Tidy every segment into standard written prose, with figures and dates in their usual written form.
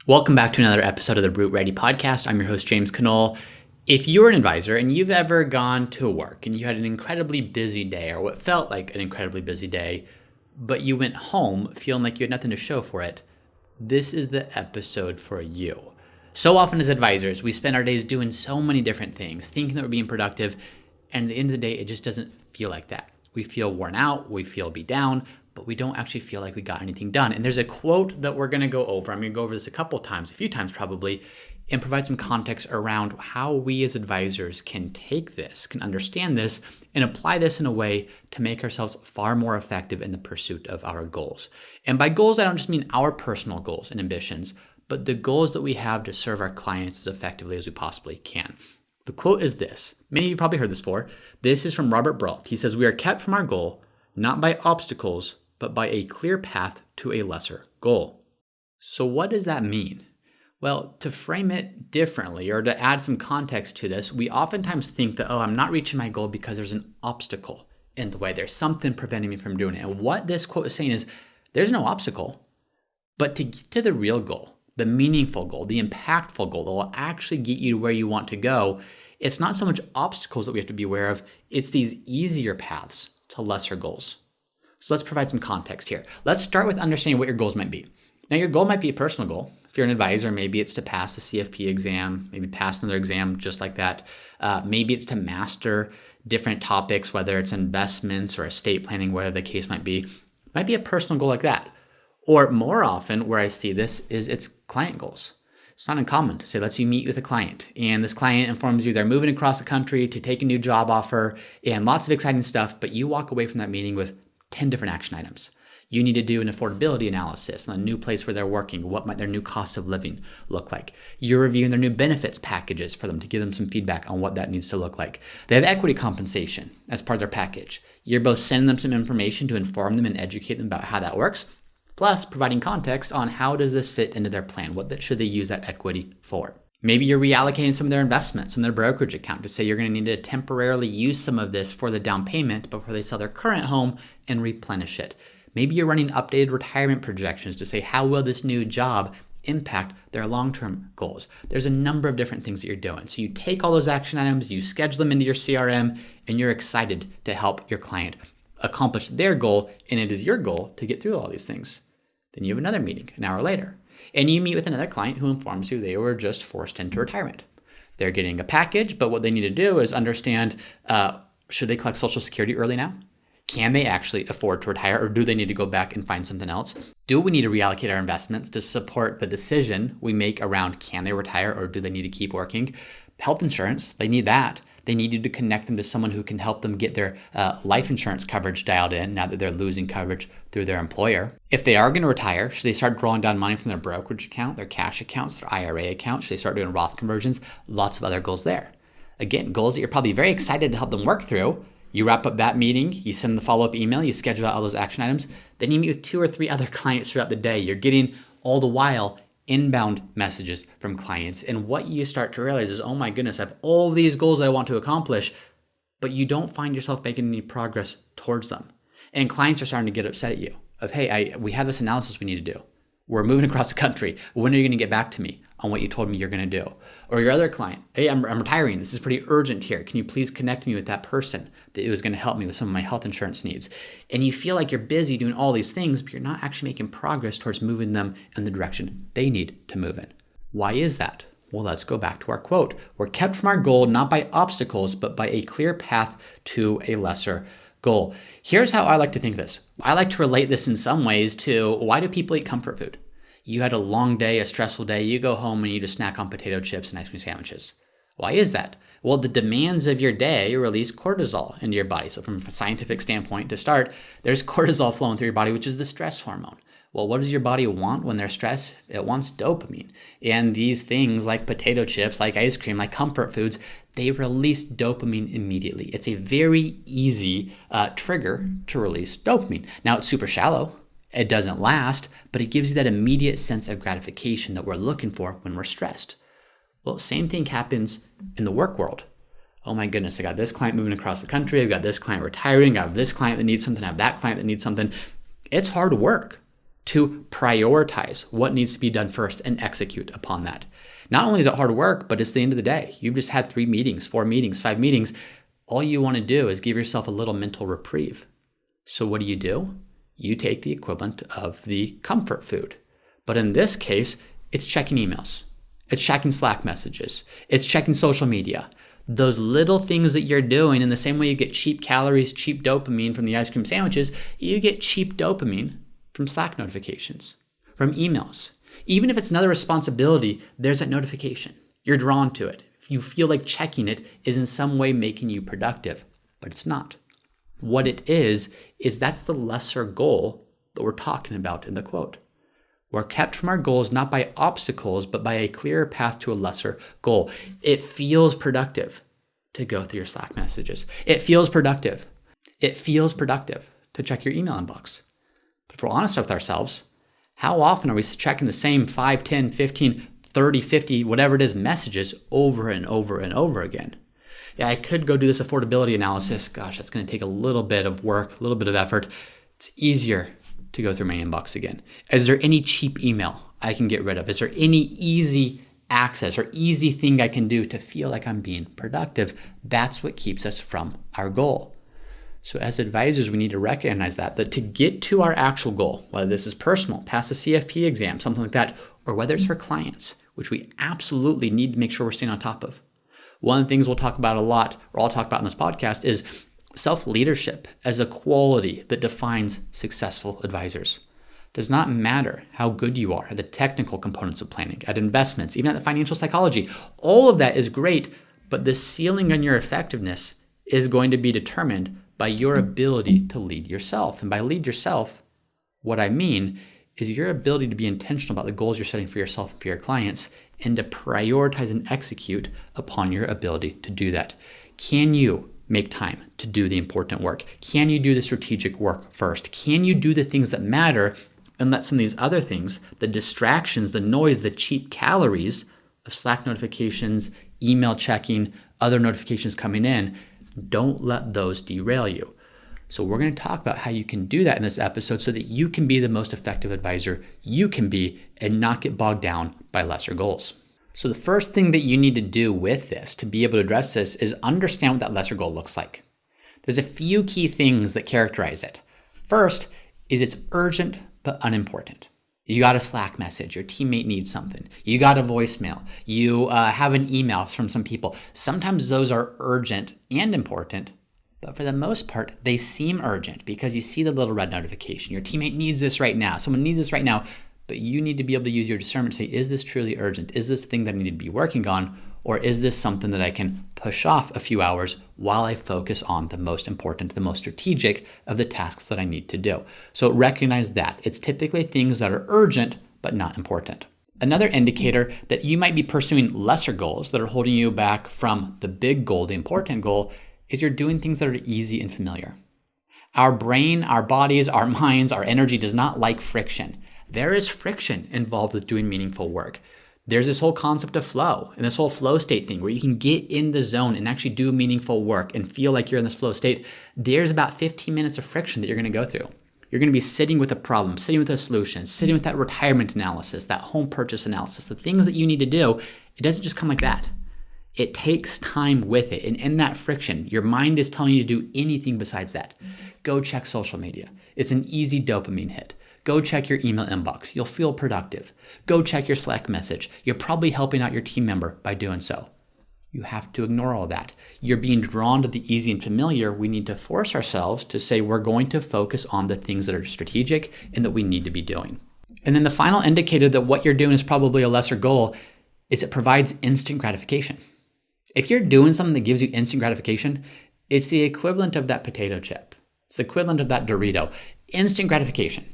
Welcome back to another episode of the Root Ready podcast. I'm your host, James Knoll. If you're an advisor and you've ever gone to work and you had an incredibly busy day or what felt like an incredibly busy day, but you went home feeling like you had nothing to show for it, this is the episode for you. So often as advisors, we spend our days doing so many different things, thinking that we're being productive, and at the end of the day, it just doesn't feel like that. We feel worn out, we feel beat down, but we don't actually feel like we got anything done. And there's a quote that we're gonna go over. I'm gonna go over this a few times probably, and provide some context around how we as advisors can take this, can understand this, and apply this in a way to make ourselves far more effective in the pursuit of our goals. And by goals, I don't just mean our personal goals and ambitions, but the goals that we have to serve our clients as effectively as we possibly can. The quote is this. Many of you probably heard this before. This is from Robert Brault. He says, "We are kept from our goal, not by obstacles, but by a clear path to a lesser goal." So what does that mean? Well, to frame it differently or to add some context to this, we oftentimes think that, I'm not reaching my goal because there's an obstacle in the way. There's something preventing me from doing it. And what this quote is saying is there's no obstacle, but to get to the real goal, the meaningful goal, the impactful goal that will actually get you to where you want to go, it's not so much obstacles that we have to be aware of, it's these easier paths to lesser goals. So let's provide some context here. Let's start with understanding what your goals might be. Now, your goal might be a personal goal. If you're an advisor, maybe it's to pass the CFP exam, maybe pass another exam just like that. Maybe it's to master different topics, whether it's investments or estate planning, whatever the case might be. It might be a personal goal like that. Or more often, where I see this is it's client goals. It's not uncommon to say, let's you meet with a client, and this client informs you they're moving across the country to take a new job offer and lots of exciting stuff, but you walk away from that meeting with 10 different action items. You need to do an affordability analysis on the new place where they're working. What might their new cost of living look like? You're reviewing their new benefits packages for them to give them some feedback on what that needs to look like. They have equity compensation as part of their package. You're both sending them some information to inform them and educate them about how that works, plus providing context on how does this fit into their plan? What should they use that equity for? Maybe you're reallocating some of their investments from their brokerage account to say you're going to need to temporarily use some of this for the down payment before they sell their current home and replenish it. Maybe you're running updated retirement projections to say how will this new job impact their long-term goals. There's a number of different things that you're doing. So you take all those action items, you schedule them into your CRM, and you're excited to help your client accomplish their goal, and it is your goal to get through all these things. Then you have another meeting an hour later, and you meet with another client who informs you they were just forced into retirement. They're getting a package, but what they need to do is understand, should they collect Social Security early now? Can they actually afford to retire, or do they need to go back and find something else? Do we need to reallocate our investments to support the decision we make around can they retire or do they need to keep working? Health insurance, they need that. They need you to connect them to someone who can help them get their life insurance coverage dialed in now that they're losing coverage through their employer. If they are going to retire, should they start drawing down money from their brokerage account, their cash accounts, their IRA account? Should they start doing Roth conversions? Lots of other goals there. Again, goals that you're probably very excited to help them work through. You wrap up that meeting, you send the follow-up email, you schedule out all those action items, then you meet with 2 or 3 other clients throughout the day. You're getting all the while inbound messages from clients. And what you start to realize is, oh my goodness, I have all these goals that I want to accomplish, but you don't find yourself making any progress towards them. And clients are starting to get upset at you of, hey, we have this analysis we need to do. We're moving across the country. When are you going to get back to me on what you told me you're going to do? Or your other client, hey, I'm retiring. This is pretty urgent here. Can you please connect me with that person that was going to help me with some of my health insurance needs? And you feel like you're busy doing all these things, but you're not actually making progress towards moving them in the direction they need to move in. Why is that? Well, let's go back to our quote. We're kept from our goal not by obstacles, but by a clear path to a lesser goal. Here's how I like to think of this. I like to relate this in some ways to, why do people eat comfort food? You had a long day, a stressful day, you go home and you just snack on potato chips and ice cream sandwiches. Why is that? Well, the demands of your day release cortisol into your body. So from a scientific standpoint to start, there's cortisol flowing through your body, which is the stress hormone. Well, what does your body want when they're stressed? It wants dopamine. And these things like potato chips, like ice cream, like comfort foods, they release dopamine immediately. It's a very easy trigger to release dopamine. Now, it's super shallow. It doesn't last, but it gives you that immediate sense of gratification that we're looking for when we're stressed. Well, same thing happens in the work world. Oh my goodness, I got this client moving across the country. I've got this client retiring. I have this client that needs something. I have that client that needs something. It's hard work. to prioritize what needs to be done first and execute upon that. Not only is it hard work, but it's the end of the day. You've just had 3 meetings, 4 meetings, 5 meetings. All you want to do is give yourself a little mental reprieve. So what do? You take the equivalent of the comfort food. But in this case, it's checking emails. It's checking Slack messages. It's checking social media. Those little things that you're doing, in the same way you get cheap calories, cheap dopamine from the ice cream sandwiches, you get cheap dopamine from Slack notifications, from emails. Even if it's another responsibility, there's that notification. You're drawn to it. If you feel like checking it is in some way making you productive, but it's not. What it is that's the lesser goal that we're talking about in the quote. We're kept from our goals not by obstacles, but by a clearer path to a lesser goal. It feels productive to go through your Slack messages. It feels productive. It feels productive to check your email inbox. But if we're honest with ourselves, how often are we checking the same 5, 10, 15, 30, 50, whatever it is, messages over and over and over again? Yeah, I could go do this affordability analysis. Gosh, that's going to take a little bit of work, a little bit of effort. It's easier to go through my inbox again. Is there any cheap email I can get rid of? Is there any easy access or easy thing I can do to feel like I'm being productive? That's what keeps us from our goal. So as advisors, we need to recognize that to get to our actual goal, whether this is personal, pass a CFP exam, something like that, or whether it's for clients, which we absolutely need to make sure we're staying on top of. One of the things we'll talk about a lot, or I'll talk about in this podcast, is self-leadership as a quality that defines successful advisors. It does not matter how good you are at the technical components of planning, at investments, even at the financial psychology. All of that is great, but the ceiling on your effectiveness is going to be determined by your ability to lead yourself. And by lead yourself, what I mean is your ability to be intentional about the goals you're setting for yourself and for your clients, and to prioritize and execute upon your ability to do that. Can you make time to do the important work? Can you do the strategic work first? Can you do the things that matter and let some of these other things, the distractions, the noise, the cheap calories of Slack notifications, email checking, other notifications coming in, don't let those derail you. So we're going to talk about how you can do that in this episode so that you can be the most effective advisor you can be and not get bogged down by lesser goals. So the first thing that you need to do with this to be able to address this is understand what that lesser goal looks like. There's a few key things that characterize it. First is it's urgent but unimportant. You got a Slack message, your teammate needs something. You got a voicemail, you have an email from some people. Sometimes those are urgent and important, but for the most part, they seem urgent because you see the little red notification. Your teammate needs this right now. Someone needs this right now, but you need to be able to use your discernment to say, is this truly urgent? Is this the thing that I need to be working on? Or is this something that I can push off a few hours while I focus on the most important, the most strategic of the tasks that I need to do? So recognize that. It's typically things that are urgent, but not important. Another indicator that you might be pursuing lesser goals that are holding you back from the big goal, the important goal, is you're doing things that are easy and familiar. Our brain, our bodies, our minds, our energy does not like friction. There is friction involved with doing meaningful work. There's this whole concept of flow and this whole flow state thing where you can get in the zone and actually do meaningful work and feel like you're in this flow state. There's about 15 minutes of friction that you're going to go through. You're going to be sitting with a problem, sitting with a solution, sitting with that retirement analysis, that home purchase analysis, the things that you need to do. It doesn't just come like that. It takes time with it. And in that friction, your mind is telling you to do anything besides that. Go check social media. It's an easy dopamine hit. Go check your email inbox. You'll feel productive. Go check your Slack message. You're probably helping out your team member by doing so. You have to ignore all that. You're being drawn to the easy and familiar. We need to force ourselves to say we're going to focus on the things that are strategic and that we need to be doing. And then the final indicator that what you're doing is probably a lesser goal is it provides instant gratification. If you're doing something that gives you instant gratification, it's the equivalent of that potato chip. It's the equivalent of that Dorito. Instant gratification,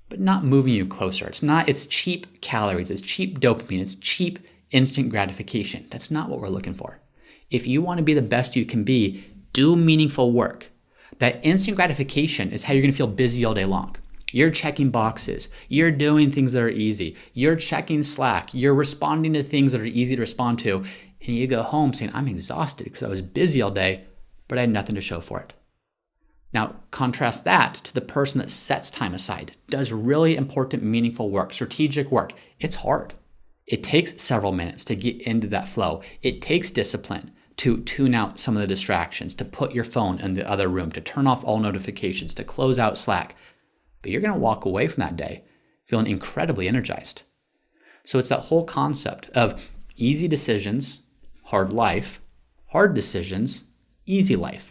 but not moving you closer. It's cheap calories, it's cheap dopamine, it's cheap instant gratification. That's not what we're looking for. If you want to be the best you can be, do meaningful work. That instant gratification is how you're going to feel busy all day long. You're checking boxes. You're doing things that are easy. You're checking Slack. You're responding to things that are easy to respond to. And you go home saying, I'm exhausted because I was busy all day, but I had nothing to show for it. Now, contrast that to the person that sets time aside, does really important, meaningful work, strategic work. It's hard. It takes several minutes to get into that flow. It takes discipline to tune out some of the distractions, to put your phone in the other room, to turn off all notifications, to close out Slack. But you're going to walk away from that day feeling incredibly energized. So it's that whole concept of easy decisions, hard life, hard decisions, easy life.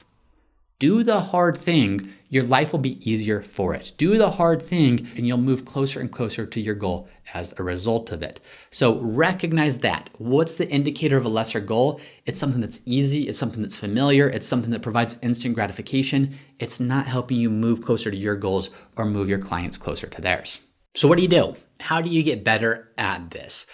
Do the hard thing, your life will be easier for it. Do the hard thing and you'll move closer and closer to your goal as a result of it. So recognize that. What's the indicator of a lesser goal? It's something that's easy, it's something that's familiar, it's something that provides instant gratification. It's not helping you move closer to your goals or move your clients closer to theirs. So what do you do? How do you get better at this?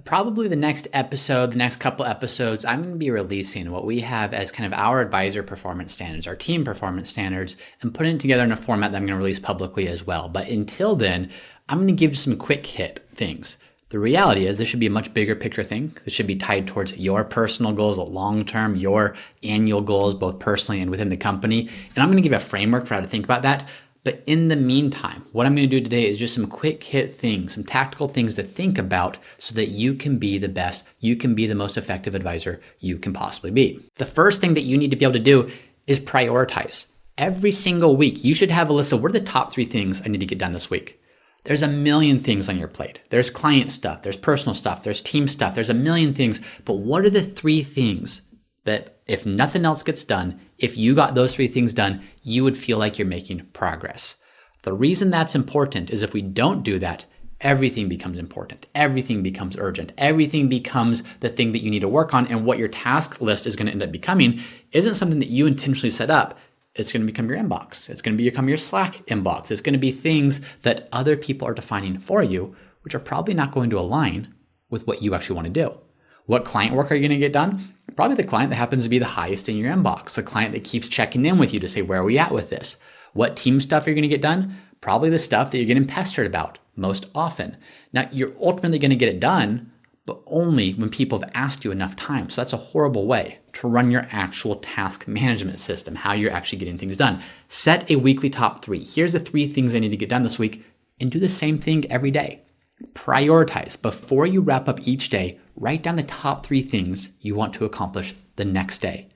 Probably the next episode, the next couple episodes, I'm going to be releasing what we have as kind of our advisor performance standards, our team performance standards, and putting it together in a format that I'm going to release publicly as well. But until then, I'm going to give you some quick hit things. The reality is this should be a much bigger picture thing. This should be tied towards your personal goals, long-term, your annual goals, both personally and within the company. And I'm going to give you a framework for how to think about that. But in the meantime, what I'm going to do today is just some quick hit things, some tactical things to think about so that you can be the best, you can be the most effective advisor you can possibly be. The first thing that you need to be able to do is prioritize. Every single week, you should have a list of what are the top 3 things I need to get done this week. There's a million things on your plate. There's client stuff, there's personal stuff, there's team stuff, there's a million things. But what are the 3 things that if nothing else gets done, if you got those 3 things done, you would feel like you're making progress? The reason that's important is if we don't do that, everything becomes important. Everything becomes urgent. Everything becomes the thing that you need to work on. And what your task list is going to end up becoming isn't something that you intentionally set up. It's going to become your inbox. It's going to become your Slack inbox. It's going to be things that other people are defining for you, which are probably not going to align with what you actually want to do. What client work are you going to get done? Probably the client that happens to be the highest in your inbox, the client that keeps checking in with you to say, where are we at with this? What team stuff are you going to get done? Probably the stuff that you're getting pestered about most often. Now, you're ultimately going to get it done, but only when people have asked you enough times. So that's a horrible way to run your actual task management system, how you're actually getting things done. Set a weekly top 3. Here's the 3 things I need to get done this week, and do the same thing every day. Prioritize. Before you wrap up each day, write down the top 3 things you want to accomplish the next day.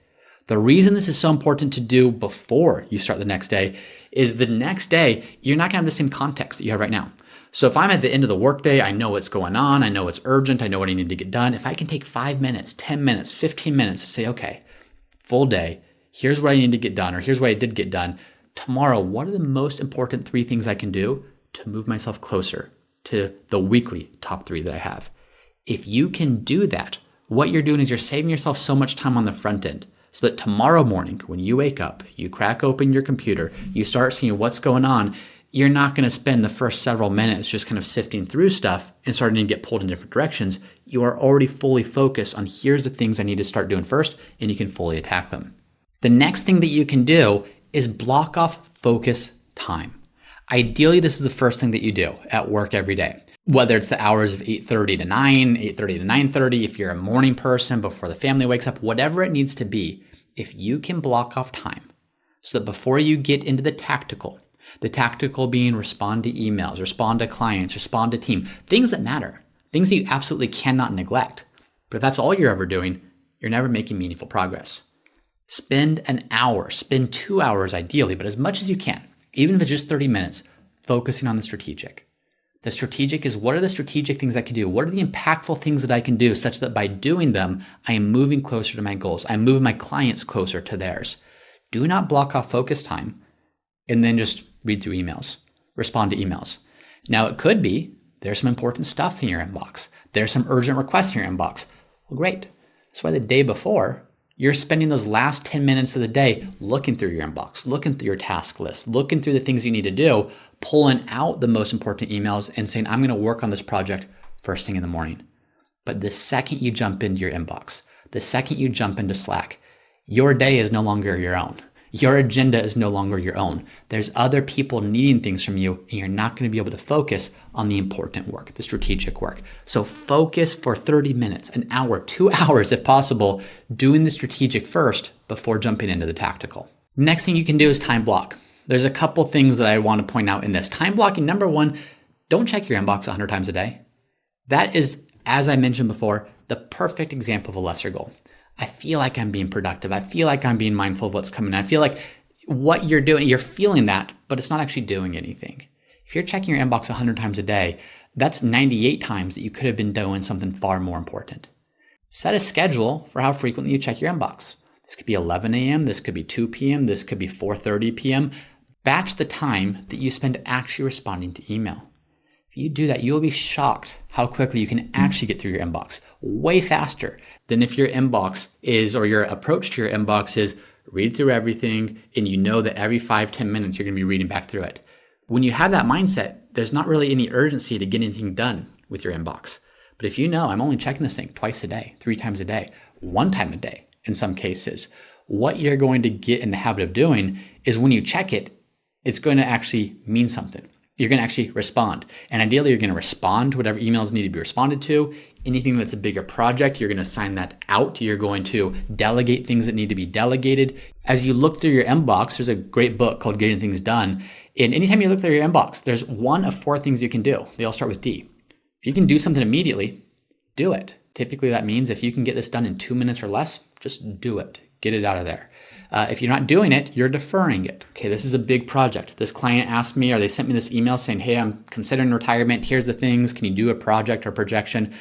The reason this is so important to do before you start the next day is the next day, you're not going to have the same context that you have right now. So if I'm at the end of the workday, I know what's going on, I know it's urgent, I know what I need to get done. If I can take 5 minutes, 10 minutes, 15 minutes to say, okay, full day, here's what I need to get done, or here's what I did get done. Tomorrow, what are the most important 3 things I can do to move myself closer to the weekly top 3 that I have? If you can do that, what you're doing is you're saving yourself so much time on the front end so that tomorrow morning when you wake up, you crack open your computer, you start seeing what's going on, you're not going to spend the first several minutes just kind of sifting through stuff and starting to get pulled in different directions. You are already fully focused on here's the things I need to start doing first, and you can fully attack them. The next thing that you can do is block off focus time. Ideally, this is the first thing that you do at work every day. Whether it's the hours of 8:30 to 9, 8:30 to 9:30, if you're a morning person before the family wakes up, whatever it needs to be, if you can block off time so that before you get into the tactical being respond to emails, respond to clients, respond to team, things that matter, things that you absolutely cannot neglect. But if that's all you're ever doing, you're never making meaningful progress. Spend an hour, spend 2 hours ideally, but as much as you can, even if it's just 30 minutes, focusing on the strategic. The strategic is what are the strategic things I can do? What are the impactful things that I can do such that by doing them, I am moving closer to my goals. I'm moving my clients closer to theirs. Do not block off focus time and then just read through emails, respond to emails. Now it could be there's some important stuff in your inbox. There's some urgent requests in your inbox. Well, great. That's why the day before, you're spending those last 10 minutes of the day looking through your inbox, looking through your task list, looking through the things you need to do, pulling out the most important emails and saying, I'm going to work on this project first thing in the morning. But the second you jump into your inbox, the second you jump into Slack, your day is no longer your own. Your agenda is no longer your own. There's other people needing things from you, and you're not going to be able to focus on the important work, the strategic work. So focus for 30 minutes, an hour, 2 hours if possible, doing the strategic first before jumping into the tactical. Next thing you can do is time block. There's a couple things that I want to point out in this. Time blocking, number one, don't check your inbox 100 times a day. That is, as I mentioned before, the perfect example of a lesser goal. I feel like I'm being productive. I feel like I'm being mindful of what's coming in. I feel like what you're doing, you're feeling that, but it's not actually doing anything. If you're checking your inbox 100 times a day, that's 98 times that you could have been doing something far more important. Set a schedule for how frequently you check your inbox. This could be 11 a.m., this could be 2 p.m., this could be 4:30 p.m. Batch the time that you spend actually responding to email. If you do that, you'll be shocked how quickly you can actually get through your inbox, way faster than if your inbox is, or your approach to your inbox is, read through everything and you know that every 5-10 minutes you're going to be reading back through it. When you have that mindset, there's not really any urgency to get anything done with your inbox. But if you know, I'm only checking this thing twice a day, 3 times a day, 1 time a day in some cases, what you're going to get in the habit of doing is when you check it, it's going to actually mean something. You're going to actually respond. And ideally, you're going to respond to whatever emails need to be responded to. Anything that's a bigger project, you're going to assign that out. You're going to delegate things that need to be delegated. As you look through your inbox, there's a great book called Getting Things Done. And anytime you look through your inbox, there's one of 4 things you can do. They all start with D. If you can do something immediately, do it. Typically, that means if you can get this done in 2 minutes or less, just do it. Get it out of there. If you're not doing it, you're deferring it. Okay, this is a big project. This client asked me, or they sent me this email saying, hey, I'm considering retirement. Here's the things. Can you do a project or projection?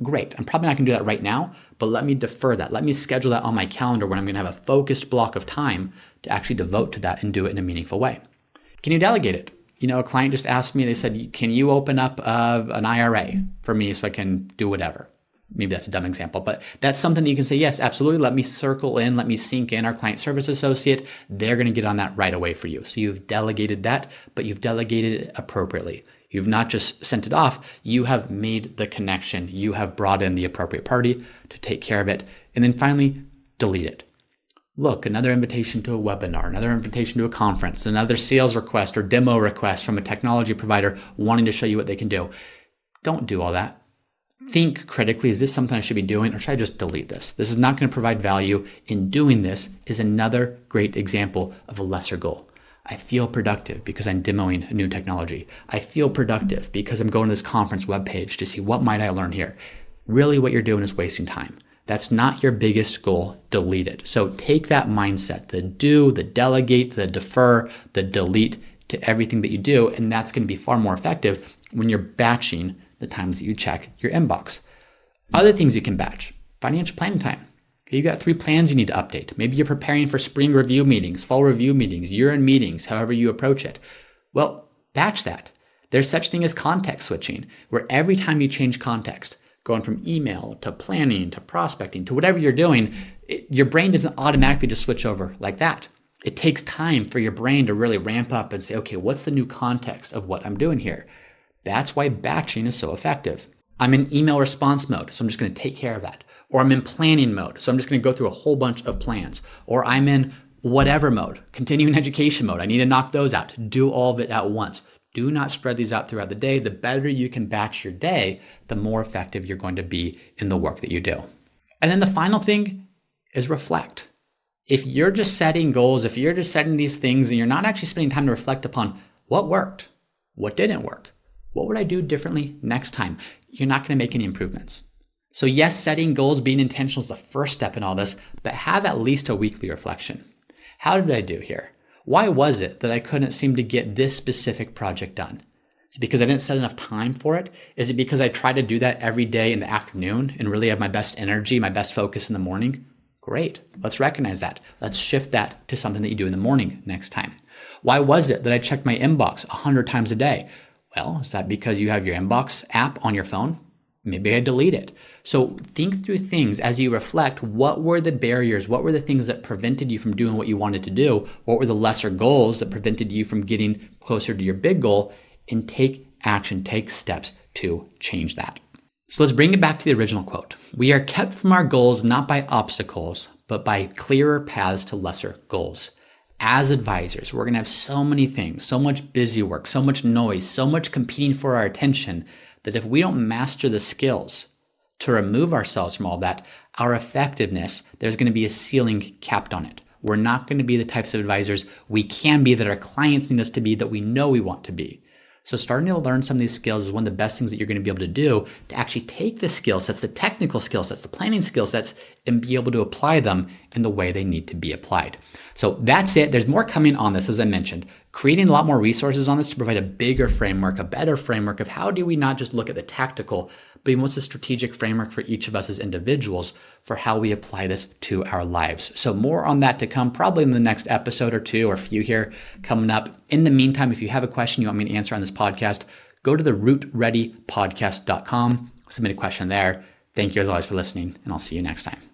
Great. I'm probably not going to do that right now, but let me defer that. Let me schedule that on my calendar when I'm going to have a focused block of time to actually devote to that and do it in a meaningful way. Can you delegate it? You know, a client just asked me, they said, can you open up an IRA for me so I can do whatever? Maybe that's a dumb example, but that's something that you can say, yes, absolutely. Let me circle in, let me sync in our client service associate. They're going to get on that right away for you. So you've delegated that, but you've delegated it appropriately. You've not just sent it off, you have made the connection. You have brought in the appropriate party to take care of it. And then finally, delete it. Look, another invitation to a webinar, another invitation to a conference, another sales request or demo request from a technology provider wanting to show you what they can do. Don't do all that. Think critically, is this something I should be doing, or should I just delete this? This is not going to provide value. In doing this is another great example of a lesser goal. I feel productive because I'm demoing new technology. I feel productive because I'm going to this conference webpage to see what might I learn here. Really what you're doing is wasting time. That's not your biggest goal. Delete it. So take that mindset, the do, the delegate, the defer, the delete to everything that you do, and that's going to be far more effective when you're batching the times that you check your inbox. Other things you can batch: financial planning time. Okay, you got 3 plans you need to update. Maybe you're preparing for spring review meetings, fall review meetings, year-end meetings, however you approach it. Well, batch that. There's such thing as context switching, where every time you change context, going from email to planning to prospecting to whatever you're doing, your brain doesn't automatically just switch over like that. It takes time for your brain to really ramp up and say, okay, what's the new context of what I'm doing here? That's why batching is so effective. I'm in email response mode, so I'm just going to take care of that. Or I'm in planning mode, so I'm just going to go through a whole bunch of plans. Or I'm in whatever mode, continuing education mode. I need to knock those out. Do all of it at once. Do not spread these out throughout the day. The better you can batch your day, the more effective you're going to be in the work that you do. And then the final thing is reflect. If you're just setting goals, if you're just setting these things and you're not actually spending time to reflect upon what worked, what didn't work, what would I do differently next time, you're not going to make any improvements. So yes, setting goals, being intentional is the first step in all this, but have at least a weekly reflection. How did I do here? Why was it that I couldn't seem to get this specific project done? Is it because I didn't set enough time for it? Is it because I try to do that every day in the afternoon and really have my best energy, my best focus in the morning? Great. Let's recognize that. Let's shift that to something that you do in the morning next time. Why was it that I checked my inbox 100 times a day? Well, is that because you have your inbox app on your phone? Maybe I delete it. So think through things as you reflect. What were the barriers? What were the things that prevented you from doing what you wanted to do? What were the lesser goals that prevented you from getting closer to your big goal? And take action, take steps to change that. So let's bring it back to the original quote. We are kept from our goals not by obstacles, but by clearer paths to lesser goals. As advisors, we're going to have so many things, so much busy work, so much noise, so much competing for our attention that if we don't master the skills to remove ourselves from all that, our effectiveness, there's going to be a ceiling capped on it. We're not going to be the types of advisors we can be that our clients need us to be, that we know we want to be. So starting to learn some of these skills is one of the best things that you're going to be able to do to actually take the skill sets, the technical skill sets, the planning skill sets, and be able to apply them in the way they need to be applied. So that's it. There's more coming on this, as I mentioned, creating a lot more resources on this to provide a bigger framework, a better framework of how do we not just look at the tactical, but even what's the strategic framework for each of us as individuals for how we apply this to our lives. So more on that to come probably in the next episode or two or a few here coming up. In the meantime, if you have a question you want me to answer on this podcast, go to the rootreadypodcast.com, submit a question there. Thank you as always for listening, and I'll see you next time.